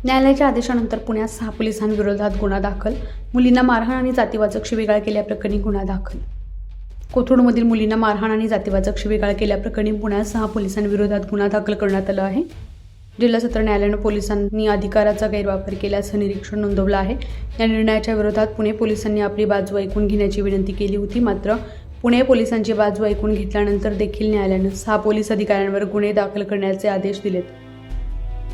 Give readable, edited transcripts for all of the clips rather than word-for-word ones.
न्यायालयाच्या आदेशानंतर पुण्यात 6 पोलिसांविरोधात गुन्हा दाखल. मुलींना मारहाण आणि जातीवाचक शिवीगाळ केल्याप्रकरणी गुन्हा दाखल. कोथरूडमधील मुलींना मारहाण आणि जातीवाचक शिवीगाळ केल्याप्रकरणी पुण्यात 6 पोलिसांविरोधात गुन्हा दाखल करण्यात आला आहे. जिल्हा सत्र न्यायालयानं पोलिसांनी अधिकाराचा गैरवापर केल्याचं निरीक्षण नोंदवलं आहे. या निर्णयाच्या विरोधात पुणे पोलिसांनी आपली बाजू ऐकून घेण्याची विनंती केली होती. मात्र पुणे पोलिसांची बाजू ऐकून घेतल्यानंतर देखील न्यायालयानं 6 पोलीस अधिकाऱ्यांवर गुन्हे दाखल करण्याचे आदेश दिलेत.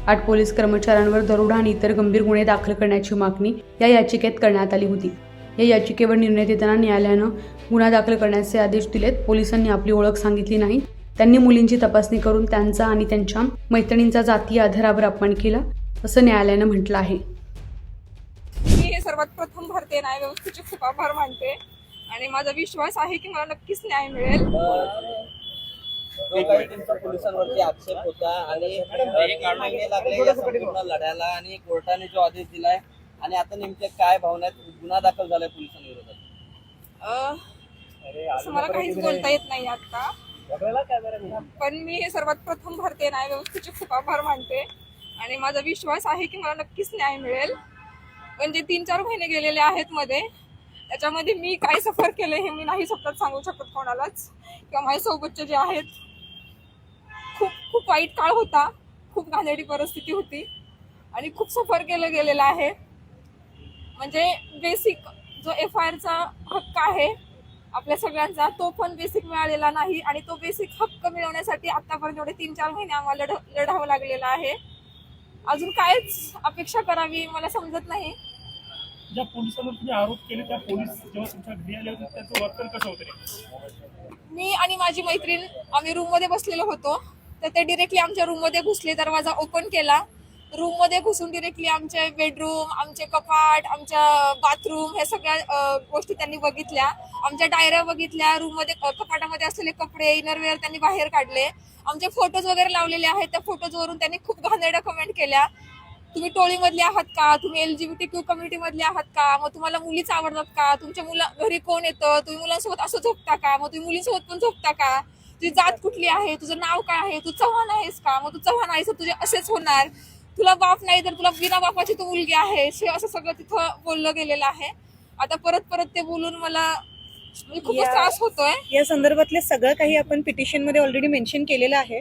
8 पोलीस कर्मचाऱ्यांवर दरोडा आणि इतर गंभीर गुन्हे दाखल करण्याची मागणी या याचिकेत करण्यात आली होती. या याचिकेवर निर्णय देताना न्यायालयानं गुन्हा दाखल करण्याचे आदेश दिलेत. पोलिसांनी आपली ओळख सांगितली नाही. त्यांनी मुलींची तपासणी करून त्यांचा आणि त्यांच्या मैत्रिणींचा जातीय आधारावर अपमान केला, असं न्यायालयानं म्हटलं आहे. मी हे सर्वात प्रथम भारतीय न्याय व्यवस्थेचे खूप आभार मानते आणि माझा विश्वास आहे की मला नक्कीच न्याय मिळेल. जो काही तुमचा पोलिसांवरती आक्षेप होता आणि महिने लागले या संपूर्ण लढ्याला आणि कोर्टाने जो आदेश दिलाय आणि आता नेमके काय भावना आहेत? गुन्हा दाखल झालाय पोलिसांविरोधात. असं मला काहीच बोलता येत नाही आता, पण मी हे सर्वात प्रथम भारतीय न्याय व्यवस्थेचे खूप आभार मानते आणि माझा विश्वास आहे की मला नक्कीच न्याय मिळेल. पण जे 3-4 महिने गेलेले आहेत मध्ये, त्याच्यामध्ये मी काय सफर केले हे मी नाही शब्दात सांगू शकत कोणालाच. किंवा माझ्यासोबतचे जे आहेत, खूप वाईट काळ होता, खूप घाणेरडी परिस्थिती होती आणि खूप सफर केलं गेलेलं आहे. म्हणजे बेसिक जो FIRचा हक्क आहे आपल्या सगळ्यांचा, तो पण बेसिक मिळालेला नाही आणि तो बेसिक हक्क मिळवण्यासाठी आतापर्यंत एवढे 3-4 महिने आम्हाला लढावं लागलेलं आहे. अजून कायच अपेक्षा करावी मला समजत नाही. ज्या पोलिसांवर तुम्ही आरोप केले त्या पोलीस जेव्हा तुमच्या घरी आले होते त्यांचं वर्तन कसं होतं? मी आणि माझी मैत्रीण आम्ही रूममध्ये बसलेलो होतो, तर ते डिरेक्टली आमच्या रूममध्ये घुसले. दरवाजा ओपन केला, रूममध्ये घुसून डिरेक्टली आमचे बेडरूम, आमचे कपाट, आमच्या बाथरूम ह्या सगळ्या गोष्टी त्यांनी बघितल्या. आमच्या डायऱ्या बघितल्या, रूममध्ये कपाटामध्ये असलेले कपडे, इनरवेअर त्यांनी बाहेर काढले. आमचे फोटोज वगैरे लावलेले आहेत, त्या फोटोजवरून त्यांनी खूप घाणेरड्या कमेंट केल्या. तुम्ही टोळीमधले आहात का? तुम्ही LGBTQ कम्युनिटीमधले आहात का? मग तुम्हाला मुलीच आवडतात का? तुमच्या घरी कोण येतं? तुम्ही मुलांसोबत असं झोपता का? मग तुम्ही मुलींसोबत पण झोपता का? तुझी जात कुठली आहे? तुझं नाव काय आहे? तू चव्हाण आहेस का? मग तू चव्हाण आहेस तर तुझे असेच होणार. तुला बाप नाही तर तुला बिना बापाची तू मुलगी आहे. हे असं सगळं तिथं बोललं गेलेलं आहे. आता परत ते बोलून मला खूपच त्रास होतोय. या संदर्भातले सगळं काही आपण पिटिशन मध्ये ऑलरेडी मेन्शन केलेलं आहे.